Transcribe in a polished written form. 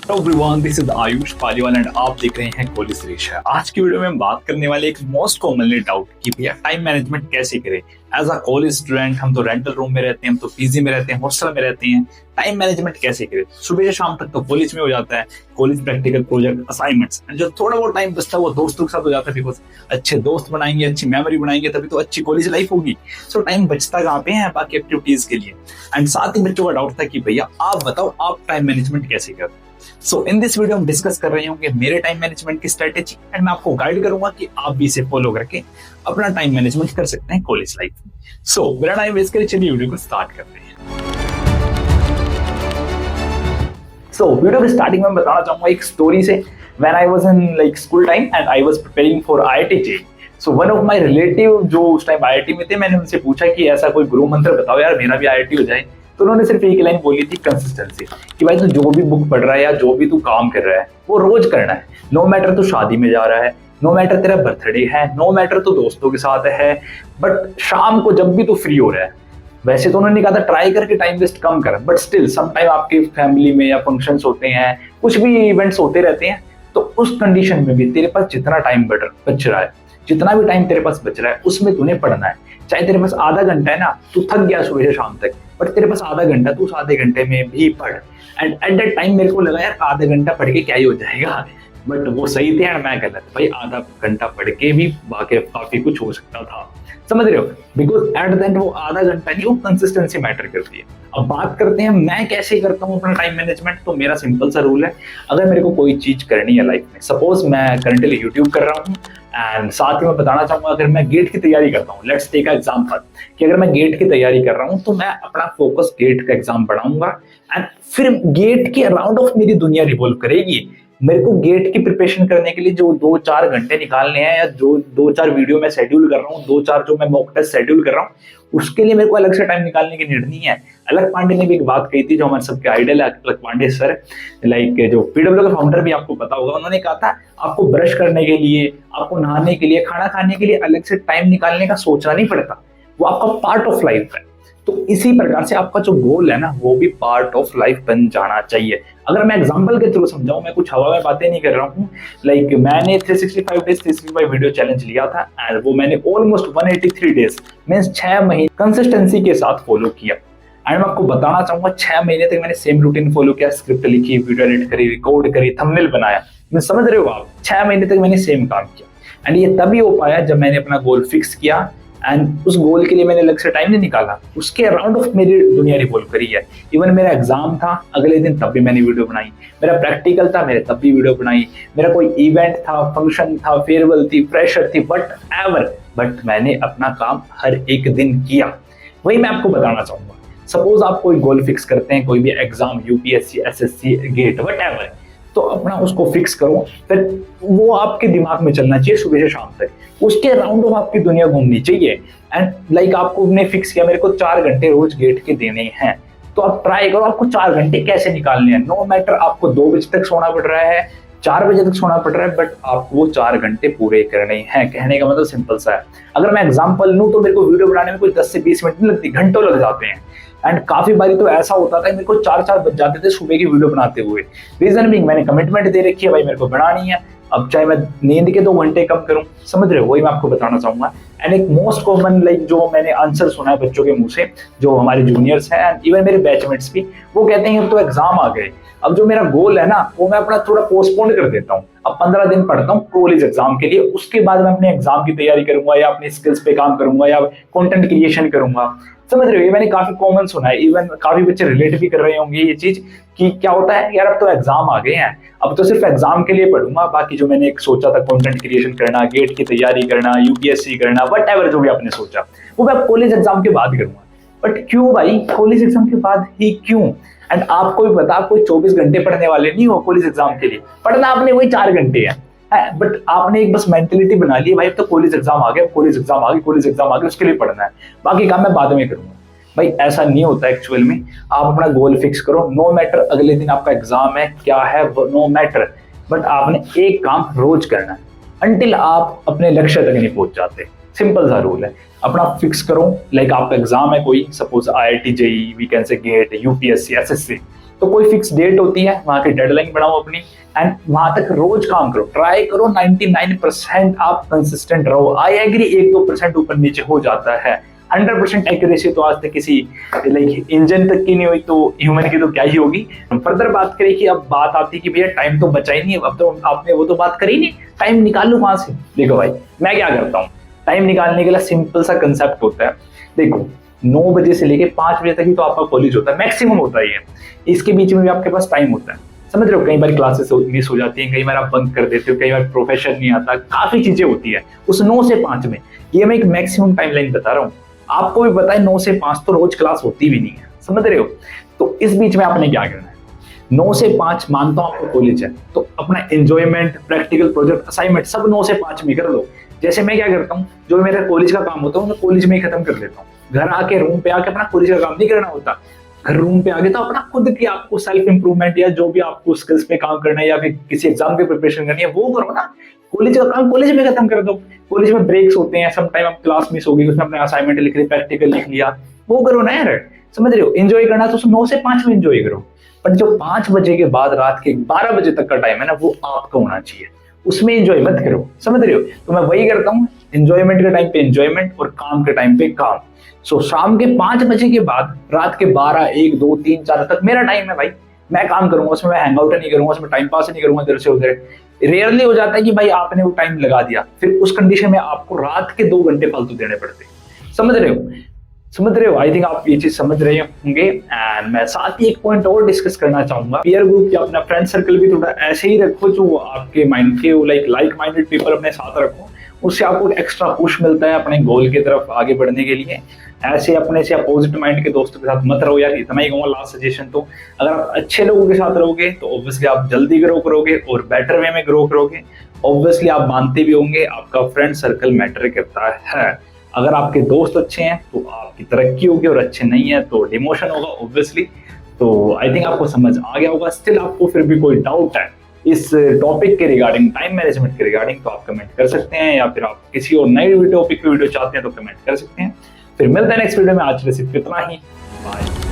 Hello everyone, this is Ayush Paliwal and आप देख रहे हैं कॉलेज रेशा। आज की वीडियो में हम बात करने वाले एक मोस्ट कॉमनली डाउट कि भैया टाइम मैनेजमेंट कैसे करें। एज अ कॉलेज स्टूडेंट हम तो रेंटल रूम में रहते हैं, हम तो पीजी में रहते हैं, हॉस्टल में रहते हैं। टाइम मैनेजमेंट कैसे करें? सुबह से शाम तक तो कॉलेज में हो जाता है, कॉलेज प्रैक्टिकल प्रोजेक्ट असाइनमेंट्स, जो थोड़ा बहुत टाइम बचता है वो दोस्तों के साथ हो जाता है। बिकॉज अच्छे दोस्त बनाएंगे, अच्छी मेमोरी बनाएंगे, तभी तो अच्छी कॉलेज लाइफ होगी। सो टाइम बचता कहाँ पे है बाकी एक्टिविटीज के लिए। एंड साथ ही बच्चों का डाउट था कि भैया आप बताओ आप टाइम मैनेजमेंट कैसे करते। सो इन दिस वीडियो हम डिस्कस कर रहे होंगे मेरे टाइम मैनेजमेंट की स्ट्रेटेजी एंड मैं आपको गाइड करूंगा कि आप भी इसे फॉलो करके अपना टाइम मैनेजमेंट कर सकते हैं कॉलेज लाइफ में। सो मेरा टाइम वेस्ट करिए, चलिए वीडियो को स्टार्ट करते हैं। सो वीडियो के स्टार्टिंग में बताना चाहूंगा एक स्टोरी से। When I was in like school time and I was preparing for IIT J. So one of my relative जो उस टाइम आईआईटी में थे, मैंने उनसे पूछा कि ऐसा कोई गुरु मंत्र बताओ यार, मेरा भी आईआईटी हो जाए। तो उन्होंने सिर्फ एक लाइन बोली थी, कंसिस्टेंसी, कि भाई तू जो भी बुक पढ़ रहा है या जो भी तू काम कर रहा है वो रोज करना है। नो मैटर तू शादी में जा रहा है, नो मैटर तेरा बर्थडे है, नो मैटर तू दोस्तों के साथ है, बट शाम को जब भी तू फ्री हो रहा है। वैसे तो उन्होंने कहा था ट्राई करके टाइम वेस्ट कम कर, बट स्टिल सम टाइम आपकी फैमिली में या फंक्शंस होते हैं, कुछ भी इवेंट्स होते रहते हैं, तो उस कंडीशन में भी तेरे पास जितना टाइम बच रहा है, जितना भी टाइम तेरे पास बच रहा है उसमें तूने पढ़ना है। चाहे तेरे पास आधा घंटा है ना, तू थक गया सुबह से शाम तक, बट तेरे पास आधा घंटा, तू उस आधे घंटे में भी पढ़। एंड एट दैट टाइम मेरे को लगा यार आधा घंटा पढ़ के क्या ही हो जाएगा, बट वो सही थे एंड मैं गलत। भाई आधा घंटा पढ़ के भी बाकी काफी कुछ हो सकता था, समझ रहे हो? बिकॉज एट द एंड वो आधा घंटा नहीं, वो कंसिस्टेंसी मैटर करती है। अब बात करते हैं मैं कैसे करता हूँ अपना टाइम मैनेजमेंट। तो मेरा सिंपल सा रूल है, अगर मेरे को कोई चीज करनी है लाइफ में, सपोज मैं करंटली यूट्यूब कर रहा हूँ एंड साथ ही मैं बताना चाहूंगा अगर मैं गेट की तैयारी करता हूँ, लेट्स टेक एग्जांपल कि अगर मैं गेट की तैयारी कर रहा हूँ तो मैं अपना फोकस गेट का एग्जाम पढ़ाऊंगा एंड फिर गेट के अराउंड ऑफ मेरी दुनिया रिवॉल्व करेगी। मेरे को गेट की प्रिपरेशन करने के लिए जो 2-4 घंटे निकालने हैं, या जो 2-4 वीडियो मैं शेड्यूल कर रहा हूँ, 2-4 जो मैं मॉक टेस्ट शेड्यूल कर रहा हूँ, उसके लिए मेरे को अलग से टाइम निकालने की नीड नहीं है। अलग पांडे ने भी एक बात कही थी जो हमारे सबके आइडल है, अलग पांडे सर, लाइक जो पीडब्ल्यू के फाउंडर भी आपको पता होगा। उन्होंने कहा था आपको ब्रश करने के लिए, आपको नहाने के लिए, खाना खाने के लिए अलग से टाइम निकालने का सोचना नहीं पड़ता, वो आपका पार्ट ऑफ लाइफ है। तो इसी प्रकार से आपका जो गोल है ना, वो भी पार्ट ऑफ लाइफ बन जाना चाहिए। अगर मैं एग्जांपल के थ्रू समझाऊं, मैं कुछ हवा में बातें नहीं कर रहा हूँ। लाइक मैंने 365 डेज 365 वीडियो चैलेंज लिया था एंड वो मैंने ऑलमोस्ट 183 डेज मींस 6 महीने कंसिस्टेंसी के साथ फॉलो किया। एंड मैं आपको बताना चाहूंगा 6 महीने तक मैंने सेम रूटीन फॉलो किया, स्क्रिप्ट लिखी, वीडियो एडिट करी, रिकॉर्ड करी, थंबनेल बनाया। मैं समझ रहे हो आप, 6 महीने तक मैंने सेम काम किया। एंड ये तभी हो पाया जब मैंने अपना गोल फिक्स किया एंड उस गोल के लिए मैंने अलग से टाइम नहीं निकाला, उसके अराउंड ऑफ मेरी दुनिया रिवॉल्व करी है। इवन मेरा एग्जाम था अगले दिन, तब भी मैंने वीडियो बनाई। मेरा प्रैक्टिकल था, मैंने तब भी वीडियो बनाई। मेरा कोई इवेंट था, फंक्शन था, फेयरवेल थी, फ्रेशर थी, बट मैंने अपना काम हर एक दिन किया। वही मैं आपको बताना चाहूंगा। सपोज आप कोई गोल फिक्स करते हैं, कोई भी exam, UPSC, SSC, GATE, whatever, तो अपना उसको फिक्स करो, फिर वो आपके दिमाग में चलना चाहिए सुबह से शाम तक, उसके अराउंड ऑफ आपकी दुनिया घूमनी चाहिए। एंड लाइक आपको ने फिक्स किया मेरे को 4 घंटे रोज गेट के देने हैं, तो आप ट्राई करो आपको 4 घंटे कैसे निकालने हैं। नो मैटर आपको 2 बजे तक सोना पड़ रहा है, 4 बजे तक सोना पड़ रहा है, बट आपको वो 4 घंटे पूरे करने हैं। कहने का मतलब सिंपल सा है। अगर मैं एग्जाम्पल लूँ तो मेरे को वीडियो बनाने में कोई 10 से 20 मिनट नहीं लगती, घंटों लग जाते हैं। एंड काफी बारी तो ऐसा होता था मेरे को 4-4 बज जाते थे सुबह की वीडियो बनाते हुए। रीजन भी मैंने कमिटमेंट दे रखी है, भाई मेरे को बनानी है, अब चाहे मैं नींद के 2 घंटे कम करूं, समझ रहे हो? वही मैं आपको बताना चाहूंगा। एंड एक मोस्ट कॉमन लाइक जो मैंने आंसर सुना है बच्चों के मुंह से, जो हमारे जूनियर्स हैं एंड इवन मेरे बैचमेट्स भी, वो कहते हैं अब तो एग्जाम आ गए, अब जो मेरा गोल है ना वो मैं अपना थोड़ा पोस्टपोन कर देता हूँ। अब 15 दिन पढ़ता हूँ कॉलेज एग्जाम के लिए, उसके बाद मैं अपने एग्जाम की तैयारी करूंगा या अपने स्किल्स पे काम करूंगा या कंटेंट क्रिएशन करूंगा। समझ रहे हो? ये मैंने काफी कॉमन सुना है, इवन काफी बच्चे रिलेट भी कर रहे होंगे ये चीज कि क्या होता है यार अब तो एग्जाम आ गए हैं, अब तो सिर्फ एग्जाम के लिए पढ़ूंगा, बाकी जो मैंने एक सोचा था कंटेंट क्रिएशन करना, गेट की तैयारी करना, यूपीएससी करना, व्हाटएवर जो भी आपने सोचा, वो मैं कॉलेज एग्जाम के बाद करूंगा। बट क्यों भाई कॉलेज एग्जाम के बाद ही क्यों? एंड आपको भी पता, कोई 24 घंटे पढ़ने वाले नहीं हो कॉलेज एग्जाम के लिए, पढ़ना आपने वही 4 घंटे है। बट आपने एक बस मेंटेलिटी बना ली है भाई अब तो कॉलेज एग्जाम आ गया, कॉलेज एग्जाम आ गई, कॉलेज एग्जाम आ गई, उसके लिए पढ़ना है, बाकी काम मैं बाद में करूंगा। भाई ऐसा नहीं होता एक्चुअल में। आप अपना गोल फिक्स करो, नो मैटर अगले दिन आपका एग्जाम है क्या है, नो मैटर, बट आपने एक काम रोज करना है अंटिल आप अपने लक्ष्य तक नहीं पहुंच जाते। सिंपल सा रूल है, अपना फिक्स करो। लाइक आपका एग्जाम है कोई, suppose IIT JEE, we can say GATE, UPSC, SSC, तो कोई फिक्स डेट होती है, वहां की डेडलाइन बनाओ अपनी एंड वहां तक रोज काम करो, ट्राई करो 99% आप कंसिस्टेंट रहो। आई एग्री 1-2% ऊपर नीचे हो जाता है, 100% एक्यूरेसी तो आज तक किसी लाइक इंजन तक की नहीं हुई, तो ह्यूमन की तो क्या ही होगी। फर्दर बात करें कि अब बात आती कि भैया टाइम तो बचा ही नहीं, अब तो आपने वो तो बात करी नहीं, टाइम निकालू कहां से। देखो भाई मैं क्या करता हूँ, टाइम निकालने के लिए सिंपल सा कंसेप्ट होता है। देखो 9 बजे से लेके 5 बजे तक ही तो आपका कॉलेज होता है, मैक्सिमम होता है ये, इसके बीच में भी आपके पास टाइम होता है, समझ रहे हो। कई बार क्लासेस मिस हो जाती हैं, कई बार आप बंक कर देते हो, कई बार प्रोफेशन नहीं आता, काफी चीजें होती है उस 9 से 5 में। ये मैं एक मैक्सिमम टाइमलाइन बता रहा हूँ, आपको भी पता है 9 से 5 तो रोज क्लास होती भी नहीं है, समझ रहे हो। तो इस बीच में आपने क्या करना है, 9 से 5 मानता हूँ आपको कॉलेज है, तो अपना एंजॉयमेंट, प्रैक्टिकल, प्रोजेक्ट, असाइनमेंट सब 9 से 5 में कर लो। जैसे मैं क्या करता हूँ, जो मेरा कॉलेज का काम होता है मैं कॉलेज में ही खत्म कर लेता हूँ, घर आके रूम पे आके अपना कॉलेज का काम नहीं करना होता। घर रूम पे आगे तो अपना खुद की आपको सेल्फ इंप्रूवमेंट या जो भी आपको स्किल्स पे काम करना है या फिर किसी एग्जाम की प्रिपरेशन करनी है वो करो ना। कॉलेज का काम कॉलेज में खत्म कर दो। कॉलेज में ब्रेक्स होते हैं, सम टाइम आप क्लास मिस होगी, उसमें अपने असाइनमेंट लिख लिया, प्रैक्टिकल लिख लिया, वो करो ना यार, समझ रहे हो। एंजॉय करना तो 9 से 5 में एंजॉय करो, पर जो 5 बजे के बाद रात के 12 बजे तक का टाइम है ना, वो आपका होना चाहिए, उसमें एंजॉय मत करो, समझ रहे हो। तो मैं वही करता हूँ, एंजॉयमेंट के टाइम पे एंजॉयमेंट और काम के टाइम पे काम। सो शाम के 5 बजे के बाद रात के 12, 1, 2, 3, 4 तक मेरा टाइम है भाई, मैं काम करूंगा, उसमें मैं हैंग आउट नहीं करूंगा, उसमें टाइम पास नहीं करूंगा इधर से उधर। रेयरली हो जाता है कि भाई आपने वो टाइम लगा दिया, फिर उस कंडीशन में आपको रात के 2 घंटे फालतू देने पड़ते, समझ रहे हो, समझ रहे हो। आई थिंक आप ये चीज समझ रहे होंगे। एंड मैं साथ ही एक पॉइंट और डिस्कस करना चाहूंगा, पीयर ग्रुप या अपना फ्रेंड सर्कल भी थोड़ा ऐसे ही रखो जो आपके माइंड के लाइक माइंडेड पीपल अपने साथ रखो, उससे आपको एक्स्ट्रा पुश मिलता है अपने गोल की तरफ आगे बढ़ने के लिए। ऐसे अपने से अपोजिट माइंड के दोस्तों के साथ मत रहो यार, इतना ही कहूंगा लास्ट सजेशन। तो अगर आप अच्छे लोगों के साथ रहोगे तो ऑब्वियसली आप जल्दी ग्रो करोगे और बेटर वे में ग्रो करोगे। ऑब्वियसली आप मानते भी होंगे आपका फ्रेंड सर्कल मैटर करता है। अगर आपके दोस्त अच्छे हैं तो आपकी तरक्की होगी और अच्छे नहीं है तो डिमोशन होगा ऑब्वियसली। तो आई थिंक आपको समझ आ गया होगा। स्टिल आपको फिर भी कोई डाउट है इस टॉपिक के रिगार्डिंग, टाइम मैनेजमेंट के रिगार्डिंग, तो आप कमेंट कर सकते हैं, या फिर आप किसी और नए टॉपिक पे वीडियो चाहते हैं तो कमेंट कर सकते हैं। फिर मिलते हैं नेक्स्ट वीडियो में। आज के लिए सिर्फ इतना ही, बाय।